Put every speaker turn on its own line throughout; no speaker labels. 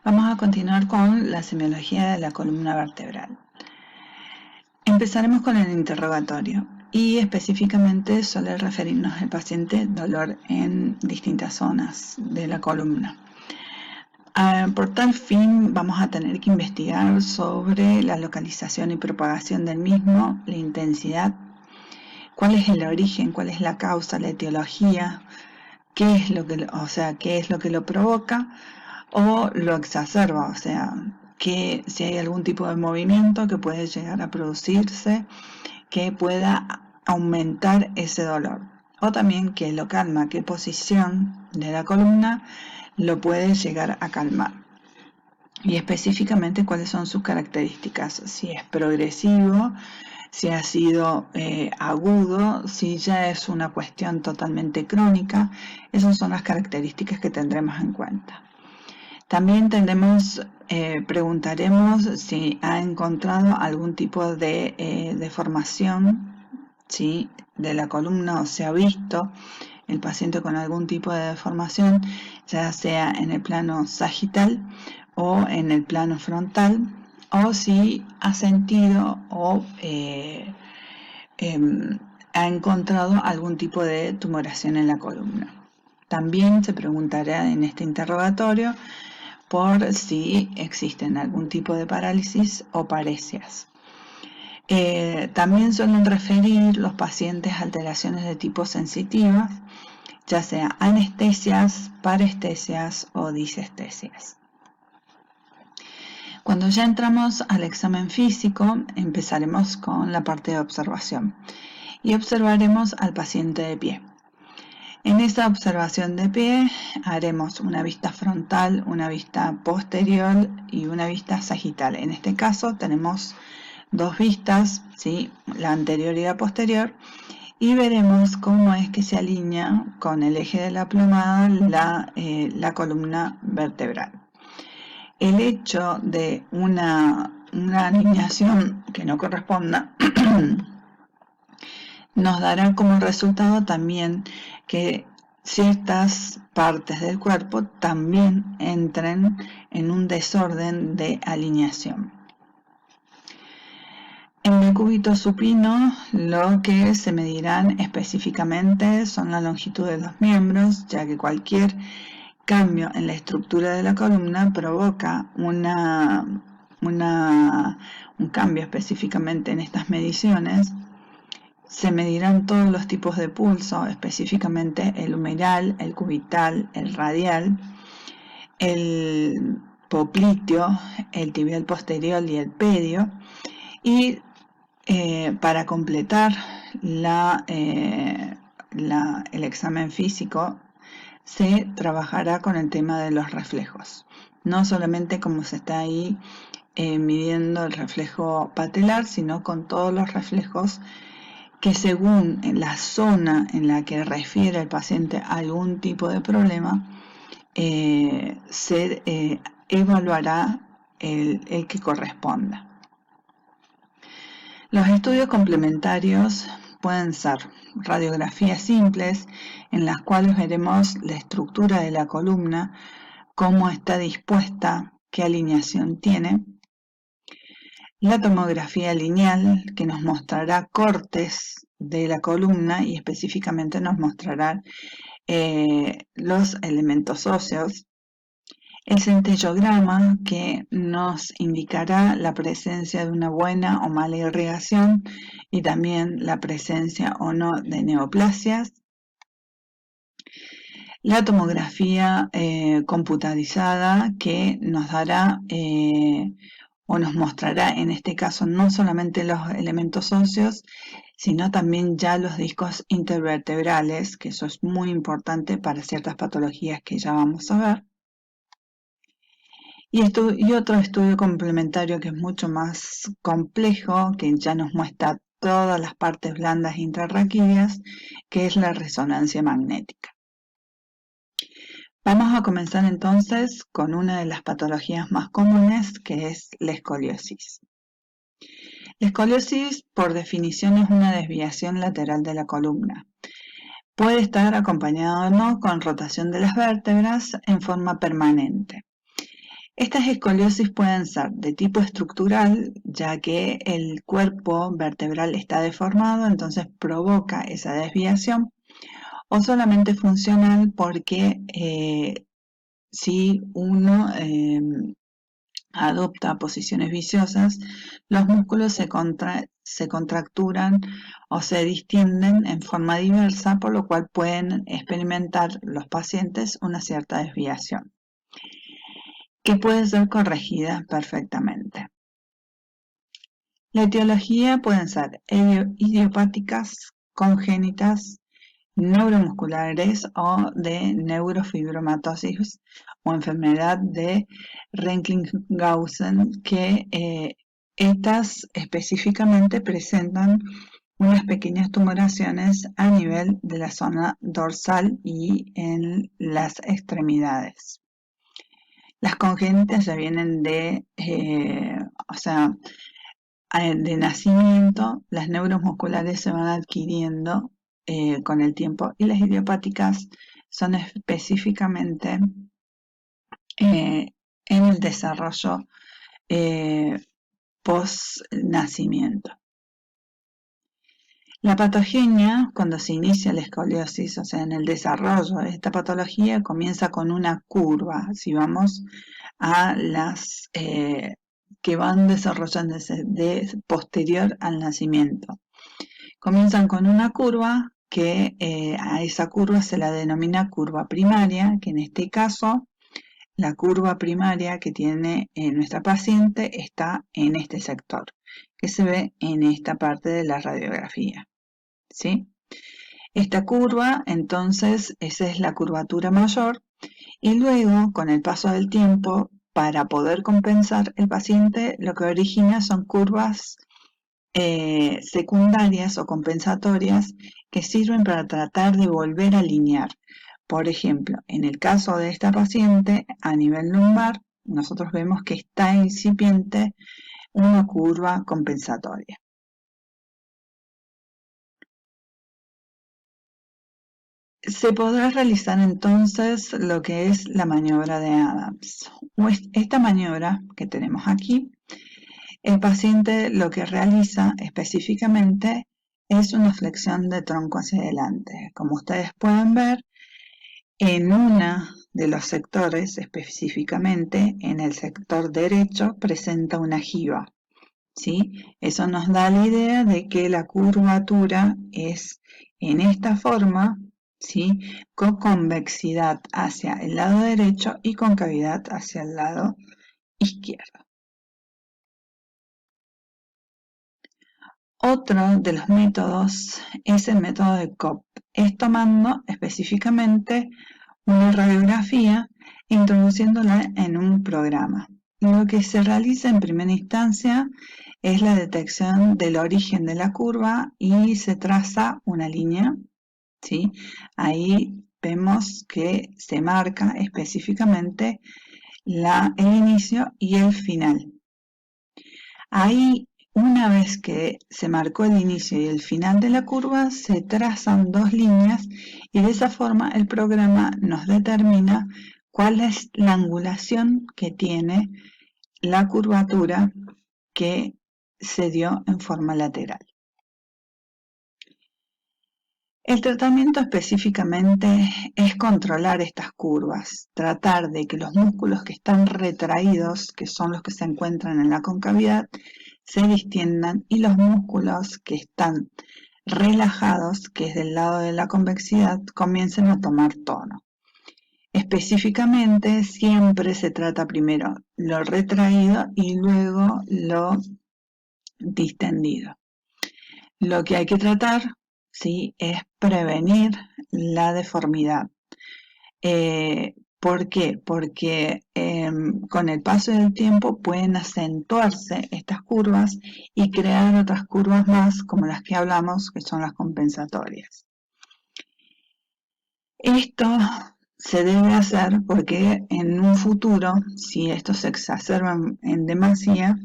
Vamos a continuar con la semiología de la columna vertebral. Empezaremos con el interrogatorio y específicamente suele referirnos al paciente dolor en distintas zonas de la columna. Por tal fin vamos a tener que investigar sobre la localización y propagación del mismo, la intensidad, cuál es el origen, cuál es la causa, la etiología, qué es lo que lo provoca o lo exacerba, o sea, que si hay algún tipo de movimiento que puede llegar a producirse que pueda aumentar ese dolor, o también que lo calma, qué posición de la columna lo puede llegar a calmar, y específicamente cuáles son sus características, si es progresivo, si ha sido agudo, si ya es una cuestión totalmente crónica. Esas son las características que tendremos en cuenta. También preguntaremos si ha encontrado algún tipo de deformación, ¿sí?, de la columna, o se ha visto el paciente con algún tipo de deformación, ya sea en el plano sagital o en el plano frontal, o si ha sentido o ha encontrado algún tipo de tumoración en la columna. También se preguntará en este interrogatorio por si existen algún tipo de parálisis o paresias. También suelen referir los pacientes a alteraciones de tipo sensitivas, ya sea anestesias, parestesias o disestesias. Cuando ya entramos al examen físico, empezaremos con la parte de observación y observaremos al paciente de pie. En esa observación de pie haremos una vista frontal, una vista posterior y una vista sagital. En este caso tenemos dos vistas, ¿sí?, la anterior y la posterior, y veremos cómo es que se alinea con el eje de la plomada la columna vertebral. El hecho de una alineación que no corresponda nos dará como resultado también que ciertas partes del cuerpo también entren en un desorden de alineación. En el cúbito supino lo que se medirán específicamente son la longitud de los miembros, ya que cualquier cambio en la estructura de la columna provoca un cambio específicamente en estas mediciones. Se medirán todos los tipos de pulso, específicamente el humeral, el cubital, el radial, el popliteo, el tibial posterior y el pedio. Y para completar el examen físico, se trabajará con el tema de los reflejos. No solamente como se está ahí midiendo el reflejo patelar, sino con todos los reflejos que según la zona en la que refiere el paciente a algún tipo de problema, se evaluará el que corresponda. Los estudios complementarios pueden ser radiografías simples, en las cuales veremos la estructura de la columna, cómo está dispuesta, qué alineación tiene. La tomografía lineal, que nos mostrará cortes de la columna y específicamente nos mostrará los elementos óseos. El centellograma, que nos indicará la presencia de una buena o mala irrigación y también la presencia o no de neoplasias. La tomografía computarizada, que nos dará o nos mostrará en este caso no solamente los elementos óseos, sino también ya los discos intervertebrales, que eso es muy importante para ciertas patologías que ya vamos a ver. Y otro estudio complementario que es mucho más complejo, que ya nos muestra todas las partes blandas intrarraquídeas, que es la resonancia magnética. Vamos a comenzar entonces con una de las patologías más comunes, que es la escoliosis. La escoliosis, por definición, es una desviación lateral de la columna. Puede estar acompañado o no con rotación de las vértebras en forma permanente. Estas escoliosis pueden ser de tipo estructural, ya que el cuerpo vertebral está deformado, entonces provoca esa desviación, o solamente funcional porque si uno adopta posiciones viciosas, los músculos se contracturan o se distienden en forma diversa, por lo cual pueden experimentar los pacientes una cierta desviación, que puede ser corregida perfectamente. La etiología pueden ser idiopáticas, congénitas, neuromusculares o de neurofibromatosis o enfermedad de Recklinghausen, que estas específicamente presentan unas pequeñas tumoraciones a nivel de la zona dorsal y en las extremidades. Las congénitas ya vienen de nacimiento, las neuromusculares se van adquiriendo con el tiempo, y las idiopáticas son específicamente en el desarrollo post-nacimiento. La patogenia, cuando se inicia la escoliosis, o sea, en el desarrollo de esta patología, comienza con una curva. Si vamos a las que van desarrollándose de posterior al nacimiento, comienzan con una curva que a esa curva se la denomina curva primaria, que en este caso la curva primaria que tiene nuestra paciente está en este sector, que se ve en esta parte de la radiografía, ¿sí? Esta curva, entonces, esa es la curvatura mayor, y luego, con el paso del tiempo, para poder compensar, el paciente lo que origina son curvas secundarias o compensatorias que sirven para tratar de volver a alinear. Por ejemplo, en el caso de esta paciente, a nivel lumbar, nosotros vemos que está incipiente una curva compensatoria. Se podrá realizar entonces lo que es la maniobra de Adams. Esta maniobra que tenemos aquí, el paciente lo que realiza específicamente es una flexión de tronco hacia adelante. Como ustedes pueden ver, en uno de los sectores, específicamente en el sector derecho, presenta una jiba, ¿sí? Eso nos da la idea de que la curvatura es en esta forma, ¿sí? Con convexidad hacia el lado derecho y concavidad hacia el lado izquierdo. Otro de los métodos es el método de Kopp. Es tomando específicamente una radiografía e introduciéndola en un programa. Lo que se realiza en primera instancia es la detección del origen de la curva y se traza una línea, ¿sí? Ahí vemos que se marca específicamente el inicio y el final. Ahí, una vez que se marcó el inicio y el final de la curva, se trazan dos líneas y de esa forma el programa nos determina cuál es la angulación que tiene la curvatura que se dio en forma lateral. El tratamiento específicamente es controlar estas curvas, tratar de que los músculos que están retraídos, que son los que se encuentran en la concavidad, se distiendan y los músculos que están relajados, que es del lado de la convexidad, comiencen a tomar tono. Específicamente, siempre se trata primero lo retraído y luego lo distendido. Lo que hay que tratar, ¿sí?, es prevenir la deformidad. ¿Por qué? Porque con el paso del tiempo pueden acentuarse estas curvas y crear otras curvas más, como las que hablamos, que son las compensatorias. Esto se debe hacer porque en un futuro, si esto se exacerba en demasía,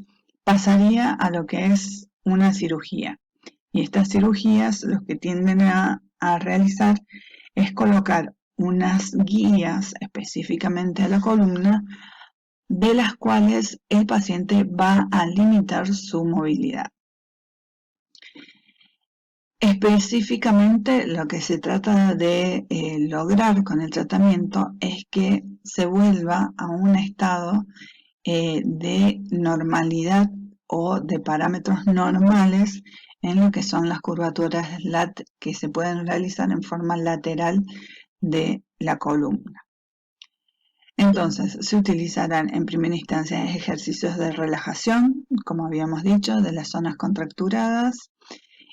pasaría a lo que es una cirugía. Y estas cirugías lo que tienden a realizar es colocar unas guías específicamente a la columna de las cuales el paciente va a limitar su movilidad. Específicamente, lo que se trata de lograr con el tratamiento es que se vuelva a un estado de normalidad o de parámetros normales en lo que son las curvaturas que se pueden realizar en forma lateral de la columna. Entonces, se utilizarán en primera instancia ejercicios de relajación, como habíamos dicho, de las zonas contracturadas,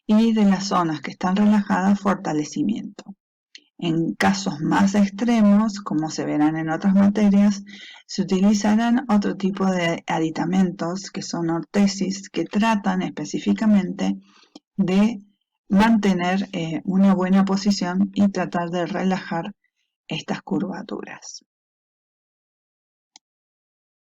y de las zonas que están relajadas, fortalecimiento. En casos más extremos, como se verán en otras materias, se utilizarán otro tipo de aditamentos que son ortesis, que tratan específicamente de mantener una buena posición y tratar de relajar estas curvaturas.